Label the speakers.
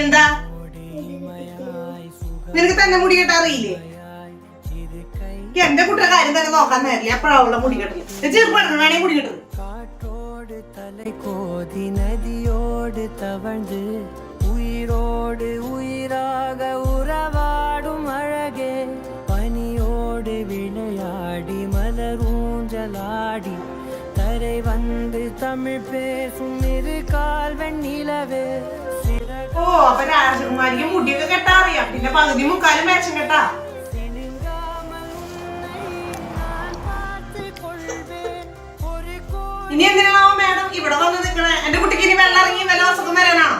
Speaker 1: എന്താ നിനക്ക് തന്നെ മുടി കെട്ടാൻ അറിയില്ലേ? എന്റെ കുട്ടിയുടെ കാര്യം തന്നെ നോക്കാൻ നേരില്ല. എപ്പോഴാവുള്ള മുടി കെട്ടില്ല ചെറുപ്പണേ മുടി കെട്ടത്.
Speaker 2: கோதி நதியோடு தவழ்ந்து உயிரோடு உயிராக உறவாடும் அழகே பனியோடு விளையாடி மலரூஞ்சலாடி தரை வந்து தமிழ் பேசும் இரு கால் வெண்ணிலவே.
Speaker 1: ഓ അപ്പൊ രാജകുമാരിക്ക് മുടിയൊക്കെ കെട്ടാ അറിയാം. പിന്നെ പകുതി മുക്കാലും വേഷം കെട്ടാ. ഇനി എന്തിനാണോ മാഡം ഇവിടെ വന്ന് നിൽക്കണേ? എന്റെ കുട്ടിക്ക് ഇനി വെള്ളം ഇറങ്ങി വല്ല അസുഖം വരാനാണോ?